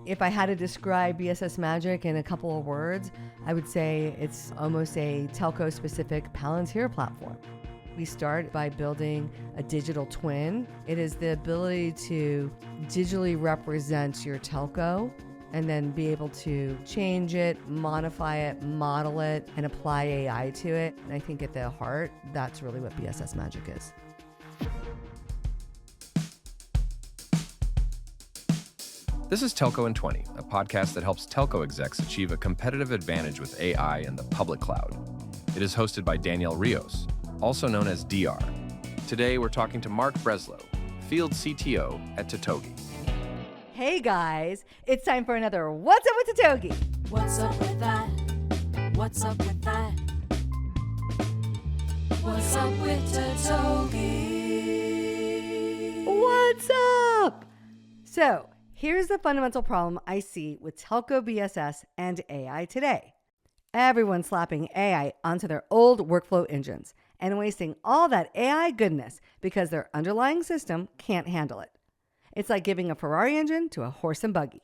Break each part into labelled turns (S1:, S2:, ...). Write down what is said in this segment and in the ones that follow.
S1: If I had to describe BSS Magic in a couple of words, I would say it's almost a telco-specific Palantir platform. We start by building a digital twin. It is the ability to digitally represent your telco and then be able to change it, modify it, model it, and apply AI to it. And I think at the heart, that's really what BSS Magic is.
S2: This is Telco in 20, a podcast that helps telco execs achieve a competitive advantage with AI in the public cloud. It is hosted by Danielle Rios, also known as DR. Today, we're talking to Marc Breslow, Field CTO at Totogi.
S1: Hey guys, it's time for another What's Up with Totogi?
S3: What's up with that? What's up with that? What's up with Totogi?
S1: What's up? So, here's the fundamental problem I see with telco BSS and AI today. Everyone's slapping AI onto their old workflow engines and wasting all that AI goodness because their underlying system can't handle it. It's like giving a Ferrari engine to a horse and buggy.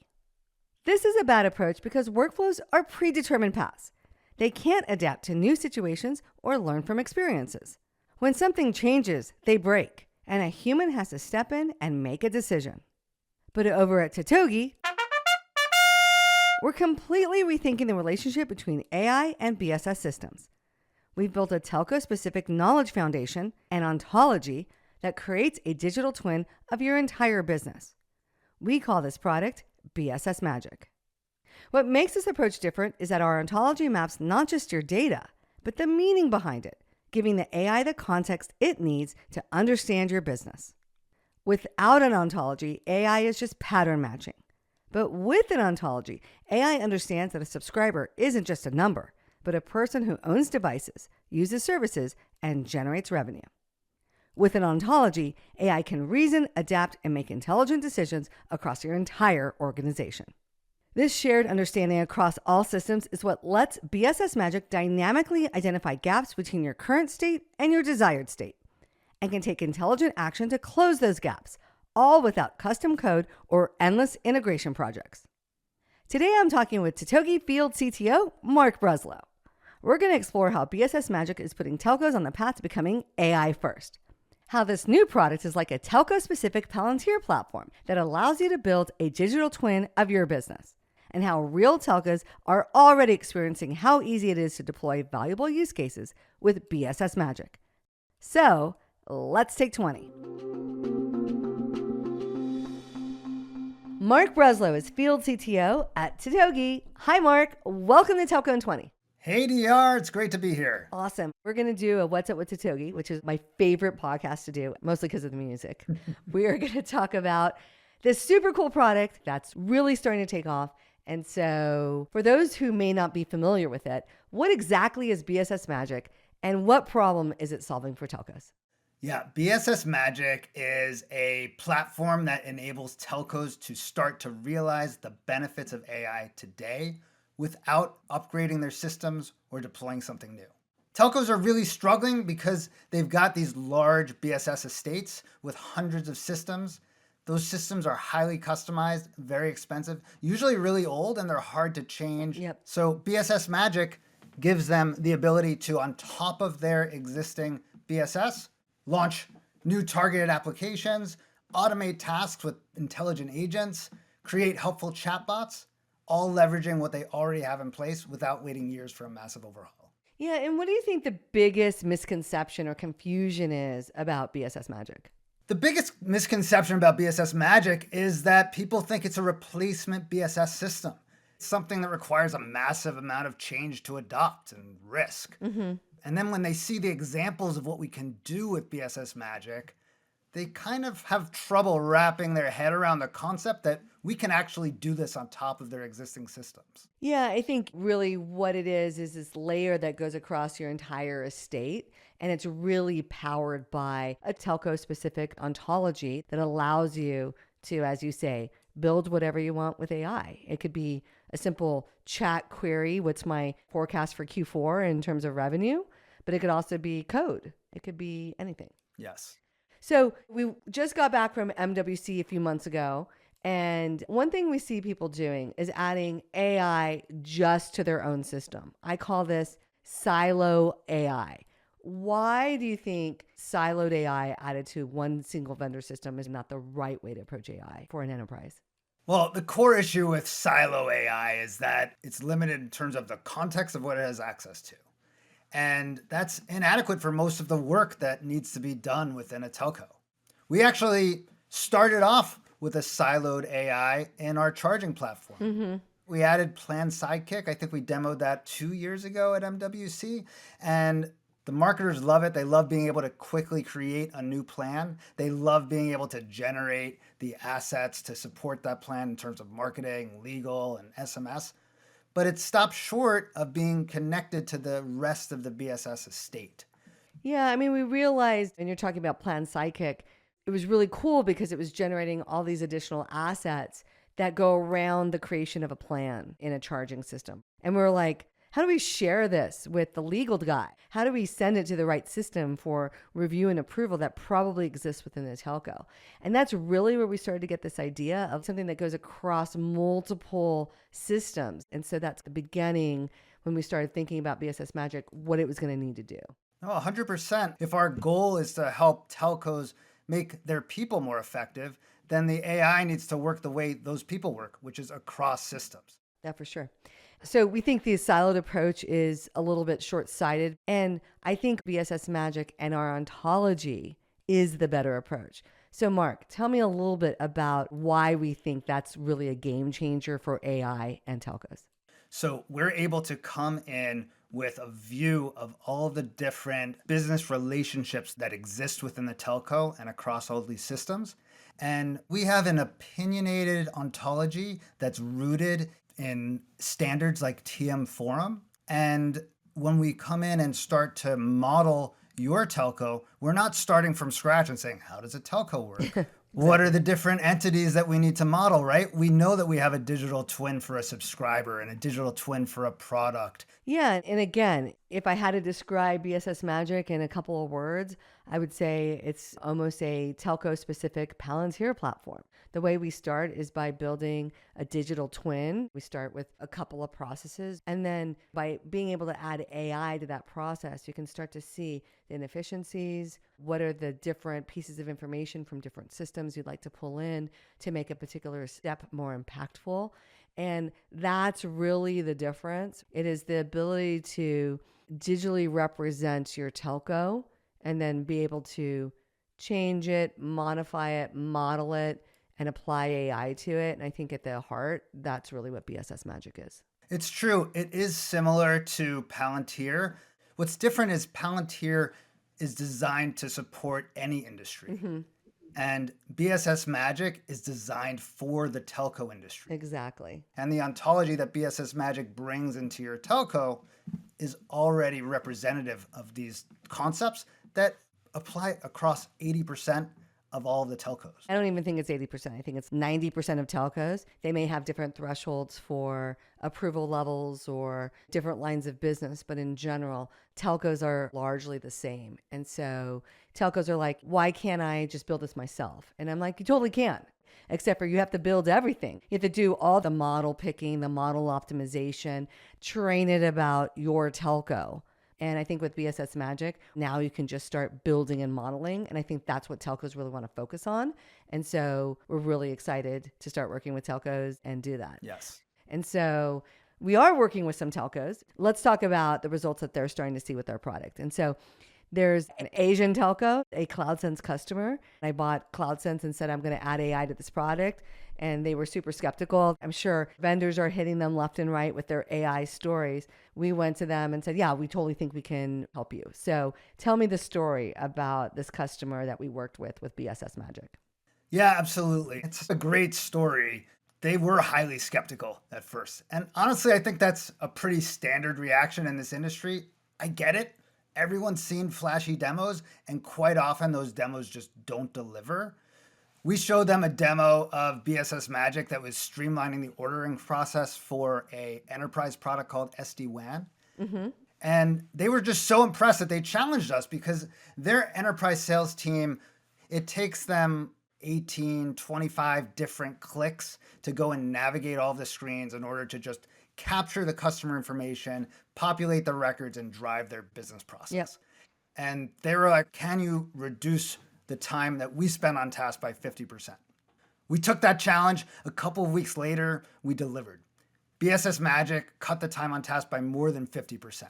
S1: This is a bad approach because workflows are predetermined paths. They can't adapt to new situations or learn from experiences. When something changes, they break, and a human has to step in and make a decision. But over at Totogi, we're completely rethinking the relationship between AI and BSS systems. We've built a telco-specific knowledge foundation and ontology that creates a digital twin of your entire business. We call this product BSS Magic. What makes this approach different is that our ontology maps not just your data, but the meaning behind it, giving the AI the context it needs to understand your business. Without an ontology, AI is just pattern matching. But with an ontology, AI understands that a subscriber isn't just a number, but a person who owns devices, uses services, and generates revenue. With an ontology, AI can reason, adapt, and make intelligent decisions across your entire organization. This shared understanding across all systems is what lets BSS Magic dynamically identify gaps between your current state and your desired state, and can take intelligent action to close those gaps, all without custom code or endless integration projects. Today, I'm talking with Totogi Field CTO, Marc Breslow. We're going to explore how BSS Magic is putting telcos on the path to becoming AI first. How this new product is like a telco-specific Palantir platform that allows you to build a digital twin of your business. And how real telcos are already experiencing how easy it is to deploy valuable use cases with BSS Magic. So, let's take 20. Marc Breslow is Field CTO at Totogi. Hi, Marc. Welcome to Telco in 20.
S4: Hey, DR. It's great to be here.
S1: Awesome. We're going to do a What's Up with Totogi, which is my favorite podcast to do, mostly because of the music. We are going to talk about this super cool product that's really starting to take off. And so for those who may not be familiar with it, what exactly is BSS Magic and what problem is it solving for telcos?
S4: Yeah, BSS Magic is a platform that enables telcos to start to realize the benefits of AI today without upgrading their systems or deploying something new. Telcos are really struggling because they've got these large BSS estates with hundreds of systems. Those systems are highly customized, very expensive, usually really old, and they're hard to change.
S1: Yep.
S4: So BSS Magic gives them the ability to, on top of their existing BSS, launch new targeted applications, automate tasks with intelligent agents, create helpful chatbots, all leveraging what they already have in place without waiting years for a massive overhaul.
S1: Yeah, and what do you think the biggest misconception or confusion is about BSS Magic?
S4: The biggest misconception about BSS Magic is that people think it's a replacement BSS system. It's something that requires a massive amount of change to adopt and risk.
S1: Mm-hmm.
S4: And then when they see the examples of what we can do with BSS Magic, they kind of have trouble wrapping their head around the concept that we can actually do this on top of their existing systems.
S1: Yeah, I think really what it is this layer that goes across your entire estate. And it's really powered by a telco-specific ontology that allows you to, as you say, build whatever you want with AI. It could be a simple chat query, what's my forecast for Q4 in terms of revenue? But it could also be code. It could be anything.
S4: Yes.
S1: So we just got back from MWC a few months ago, And one thing we see people doing is adding AI just to their own system. I call this silo AI. Why do you think siloed AI added to one single vendor system is not the right way to approach AI for an enterprise?
S4: Well, the core issue with silo AI is that it's limited in terms of the context of what it has access to. And that's inadequate for most of the work that needs to be done within a telco. We actually started off with a siloed AI in our charging platform. We added Plan Sidekick. I think we demoed that 2 years ago at MWC. And the marketers love it. They love being able to quickly create a new plan. They love being able to generate the assets to support that plan in terms of marketing, legal, and SMS. But it stopped short of being connected to the rest of the BSS estate.
S1: Yeah, I mean, we realized, and you're talking about Plan Sidekick, it was really cool because it was generating all these additional assets that go around the creation of a plan in a charging system. And we were like, how do we share this with the legal guy? How do we send it to the right system for review and approval that probably exists within the telco? And that's really where we started to get this idea of something that goes across multiple systems. And so that's the beginning when we started thinking about BSS Magic, what it was going to need to do.
S4: Oh, 100%. If our goal is to help telcos make their people more effective, then the AI needs to work the way those people work, which is across systems.
S1: Yeah, for sure. So we think the siloed approach is a little bit short-sighted. And I think BSS Magic and our ontology is the better approach. So Marc, tell me a little bit about why we think that's really a game changer for AI and telcos.
S4: So we're able to come in with a view of all the different business relationships that exist within the telco and across all these systems. And we have an opinionated ontology that's rooted in standards like TM Forum. And when we come in and start to model your telco, we're not starting from scratch and saying, how does a telco work? What are the different entities that we need to model, right? We know that we have a digital twin for a subscriber and a digital twin for a product.
S1: Yeah. And again, if I had to describe BSS Magic in a couple of words, I would say it's almost a telco-specific Palantir platform. The way we start is by building a digital twin. We start with a couple of processes. And then by being able to add AI to that process, you can start to see the inefficiencies. What are the different pieces of information from different systems you'd like to pull in to make a particular step more impactful? And that's really the difference. It is the ability to digitally represent your telco and then be able to change it, modify it, model it, and apply AI to it. And I think at the heart, that's really what BSS Magic is.
S4: It's true. It is similar to Palantir. What's different is Palantir is designed to support any industry. And BSS Magic is designed for the telco industry.
S1: Exactly.
S4: And the ontology that BSS Magic brings into your telco is already representative of these concepts that apply across 80% of all of the telcos.
S1: I don't even think it's 80%. I think it's 90% of telcos. They may have different thresholds for approval levels or different lines of business, but in general, telcos are largely the same. And so telcos are like, why can't I just build this myself? And I'm like, you totally can. Except for you have to build everything. You have to do all the model picking, the model optimization, train it about your telco. And I think with BSS Magic, now you can just start building and modeling. And I think that's what telcos really want to focus on. And so we're really excited to start working with telcos and do that.
S4: Yes.
S1: And so we are working with some telcos. Let's talk about the results that they're starting to see with our product. And so there's an Asian telco, a CloudSense customer. I bought CloudSense and said, I'm going to add AI to this product. And they were super skeptical. I'm sure vendors are hitting them left and right with their AI stories. We went to them and said, yeah, we totally think we can help you. So tell me the story about this customer that we worked with BSS Magic.
S4: Yeah, absolutely. It's a great story. They were highly skeptical at first. And honestly, I think that's a pretty standard reaction in this industry. I get it. Everyone's seen flashy demos, and quite often those demos just don't deliver. We showed them a demo of BSS Magic that was streamlining the ordering process for an enterprise product called SD-WAN. And they were just so impressed that they challenged us because their enterprise sales team, it takes them 18, 25 different clicks to go and navigate all the screens in order to just capture the customer information, populate the records, and drive their business process.
S1: Yep.
S4: And they were like, can you reduce the time that we spend on task by 50%? We took that challenge. A couple of weeks later, we delivered. BSS Magic cut the time on task by more than 50%.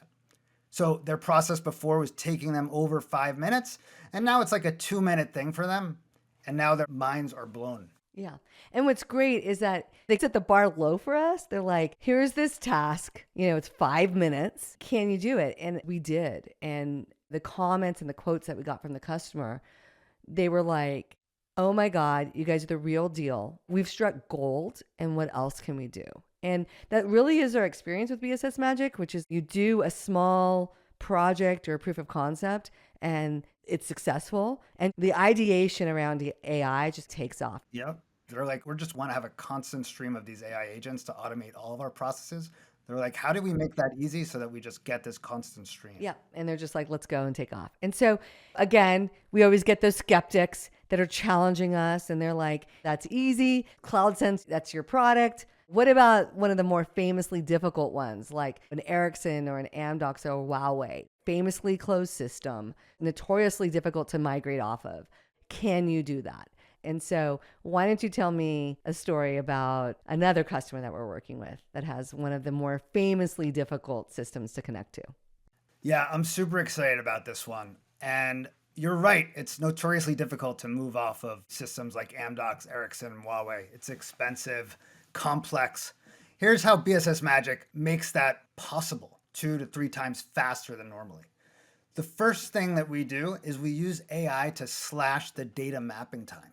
S4: So their process before was taking them over 5 minutes, and now it's like a 2-minute thing for them. And now their minds are blown.
S1: Yeah. And what's great is that they set the bar low for us. They're like, here's this task, it's 5 minutes. Can you do it? And we did. And the comments and the quotes that we got from the customer, they were like, oh my God, you guys are the real deal. We've struck gold. And what else can we do? And that really is our experience with BSS Magic, which is you do a small project or a proof of concept and it's successful. And the ideation around the AI just takes off.
S4: Yep. They're like, we just want to have a constant stream of these AI agents to automate all of our processes. They're like, how do we make that easy so that we just get this constant stream?
S1: Yeah. And they're just like, let's go and take off. And so again, we always get those skeptics that are challenging us. And they're like, that's easy. CloudSense, that's your product. What about one of the more famously difficult ones, like an Ericsson or an Amdocs or a Huawei? Famously closed system, notoriously difficult to migrate off of. Can you do that? And so why don't you tell me a story about another customer that we're working with that has one of the more famously difficult systems to connect to?
S4: Yeah, I'm super excited about this one. And you're right. It's notoriously difficult to move off of systems like Amdocs, Ericsson, and Huawei. It's expensive, complex. Here's how BSS Magic makes that possible 2 to 3 times faster than normally. The first thing that we do is we use AI to slash the data mapping time.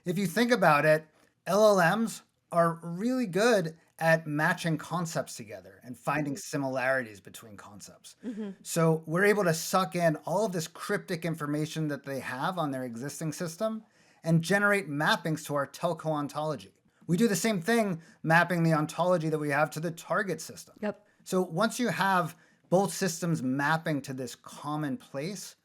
S4: If you think about it, LLMs are really good at matching concepts together and finding similarities between concepts. So we're able to suck in all of this cryptic information that they have on their existing system and generate mappings to our telco ontology. We do the same thing mapping the ontology that we have to the target system.
S1: Yep.
S4: So once you have both systems mapping to this common place,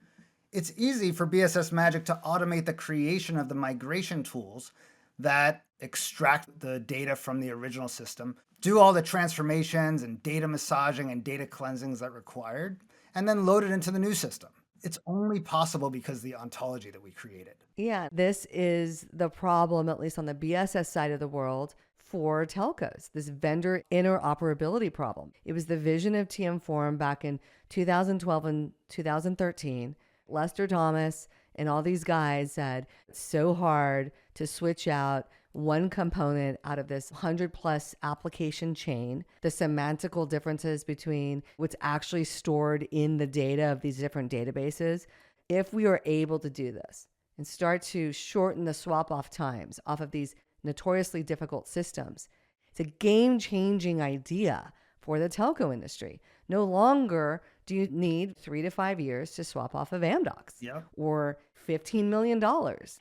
S4: it's easy for BSS Magic to automate the creation of the migration tools that extract the data from the original system, do all the transformations and data massaging and data cleansings that required, and then load it into the new system. It's only possible because of the ontology that we created.
S1: Yeah, this is the problem, at least on the BSS side of the world, for telcos, this vendor interoperability problem. It was the vision of TM Forum back in 2012 and 2013. Lester Thomas and all these guys said it's so hard to switch out one component out of this 100+ application chain, the semantical differences between what's actually stored in the data of these different databases. If we are able to do this and start to shorten the swap off times off of these notoriously difficult systems, it's a game-changing idea for the telco industry. No longer do you need 3 to 5 years to swap off of Amdocs or $15 million.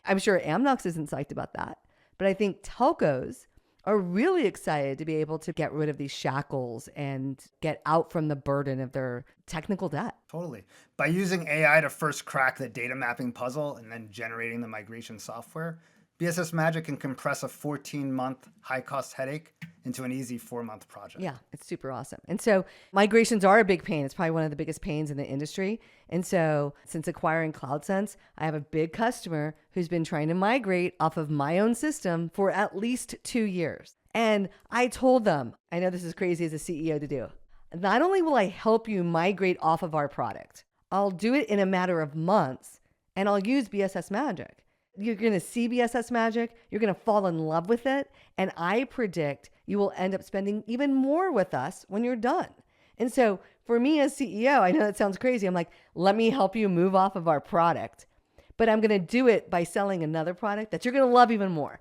S1: I'm sure Amdocs isn't psyched about that, but I think telcos are really excited to be able to get rid of these shackles and get out from the burden of their technical debt.
S4: Totally. By using AI to first crack the data mapping puzzle and then generating the migration software, BSS Magic can compress a 14-month high-cost headache into an easy 4-month project.
S1: Yeah, it's super awesome. And so migrations are a big pain. It's probably one of the biggest pains in the industry. And so since acquiring CloudSense, I have a big customer who's been trying to migrate off of my own system for at least 2 years. And I told them, I know this is crazy as a CEO to do, not only will I help you migrate off of our product, I'll do it in a matter of months and I'll use BSS Magic. You're going to see BSS Magic, you're going to fall in love with it, and I predict you will end up spending even more with us when you're done. And so for me as CEO, I know that sounds crazy. I'm like, let me help you move off of our product, but I'm going to do it by selling another product that you're going to love even more.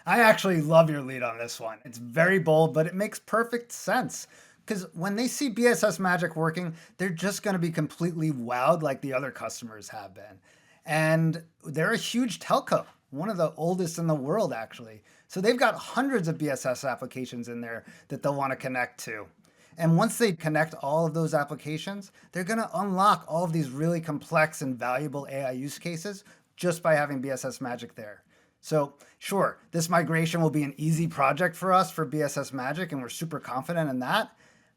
S4: I actually love your lead on this one. It's very bold, but it makes perfect sense. Because when they see BSS Magic working, they're just going to be completely wowed like the other customers have been. And they're a huge telco, one of the oldest in the world, actually. So they've got hundreds of BSS applications in there that they'll want to connect to. And once they connect all of those applications, they're going to unlock all of these really complex and valuable AI use cases just by having BSS Magic there. So sure, this migration will be an easy project for us for BSS Magic, and we're super confident in that.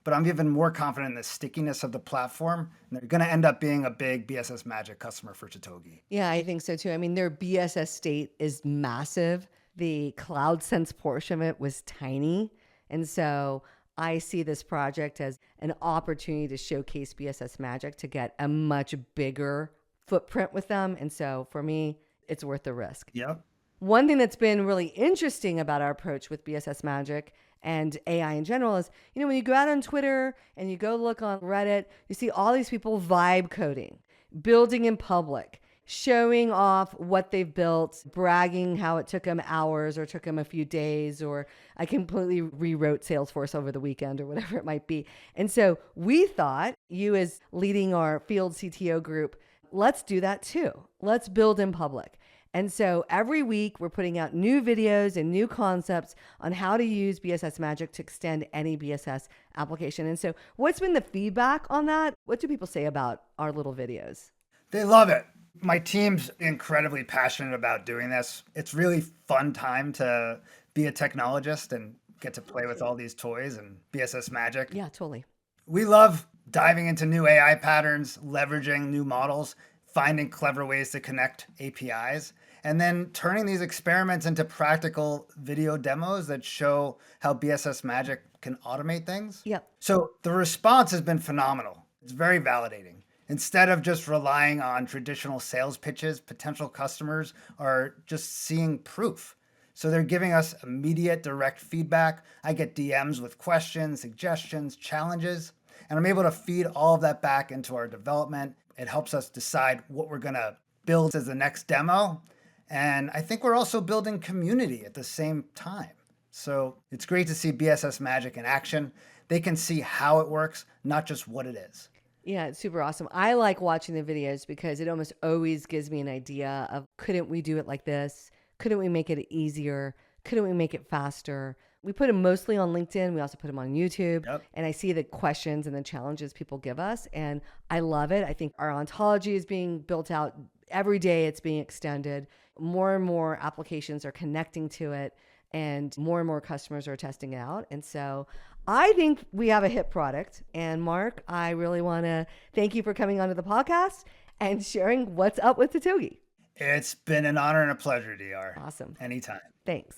S4: But I'm even more confident in the stickiness of the platform. And they're going to end up being a big BSS Magic customer for Totogi.
S1: Yeah, I think so too. I mean, their BSS state is massive. The CloudSense portion of it was tiny. And so I see this project as an opportunity to showcase BSS Magic to get a much bigger footprint with them. And so for me, it's worth the risk.
S4: Yep.
S1: One thing that's been really interesting about our approach with BSS Magic and AI in general is, when you go out on Twitter and you go look on Reddit, you see all these people vibe coding, building in public, showing off what they've built, bragging how it took them hours or took them a few days, or I completely rewrote Salesforce over the weekend or whatever it might be. And so we thought, you as leading our field CTO group, let's do that too. Let's build in public. And so every week we're putting out new videos and new concepts on how to use BSS Magic to extend any BSS application. And so what's been the feedback on that? What do people say about our little videos?
S4: They love it. My team's incredibly passionate about doing this. It's really fun time to be a technologist and get to play with all these toys and BSS Magic.
S1: Yeah, totally.
S4: We love diving into new AI patterns, leveraging new models, finding clever ways to connect APIs, and then turning these experiments into practical video demos that show how BSS Magic can automate things.
S1: Yep.
S4: So the response has been phenomenal. It's very validating. Instead of just relying on traditional sales pitches, potential customers are just seeing proof. So they're giving us immediate direct feedback. I get DMs with questions, suggestions, challenges, and I'm able to feed all of that back into our development. It helps us decide what we're going to build as the next demo. And I think we're also building community at the same time. So it's great to see BSS Magic in action. They can see how it works, not just what it is.
S1: Yeah, it's super awesome. I like watching the videos because it almost always gives me an idea of, couldn't we do it like this? Couldn't we make it easier? Couldn't we make it faster? We put them mostly on LinkedIn. We also put them on YouTube.
S4: Yep.
S1: And I see the questions and the challenges people give us. And I love it. I think our ontology is being built out every day. It's being extended. More and more applications are connecting to it. And more customers are testing it out. And so I think we have a hit product. And Marc, I really want to thank you for coming onto the podcast and sharing what's up with Totogi.
S4: It's been an honor and a pleasure, DR.
S1: Awesome.
S4: Anytime.
S1: Thanks.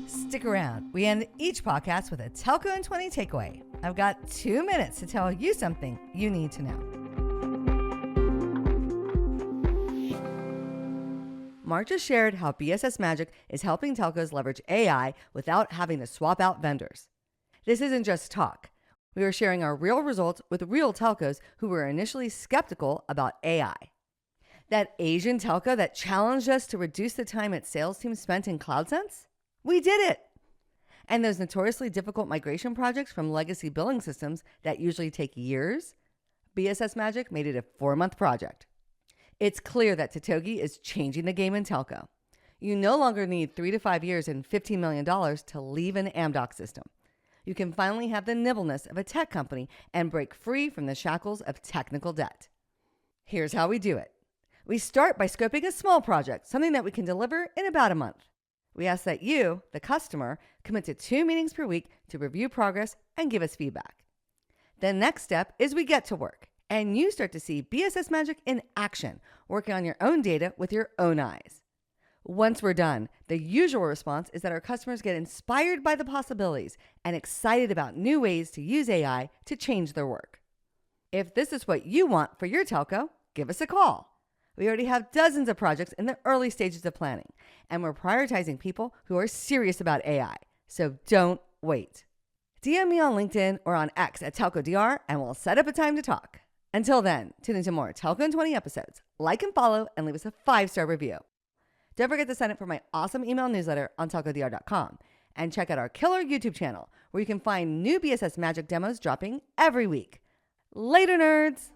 S1: Stick around. We end each podcast with a Telco in 20 takeaway. I've got 2 minutes to tell you something you need to know. Marc just shared how BSS Magic is helping telcos leverage AI without having to swap out vendors. This isn't just talk. We are sharing our real results with real telcos who were initially skeptical about AI. That Asian telco that challenged us to reduce the time its sales team spent in CloudSense? We did it. And those notoriously difficult migration projects from legacy billing systems that usually take years? BSS Magic made it a 4-month project. It's clear that Totogi is changing the game in telco. You no longer need 3 to 5 years and $15 million to leave an Amdocs system. You can finally have the nimbleness of a tech company and break free from the shackles of technical debt. Here's how we do it. We start by scoping a small project, something that we can deliver in about a month. We ask that you, the customer, commit to 2 meetings per week to review progress and give us feedback. The next step is we get to work, and you start to see BSS Magic in action, working on your own data with your own eyes. Once we're done, the usual response is that our customers get inspired by the possibilities and excited about new ways to use AI to change their work. If this is what you want for your telco, give us a call. We already have dozens of projects in the early stages of planning, and we're prioritizing people who are serious about AI. So don't wait. DM me on LinkedIn or on X at telco.dr, and we'll set up a time to talk. Until then, tune into more Telco in 20 episodes. Like and follow, and leave us a 5-star review. Don't forget to sign up for my awesome email newsletter on telco.dr.com, and check out our killer YouTube channel, where you can find new BSS Magic demos dropping every week. Later, nerds!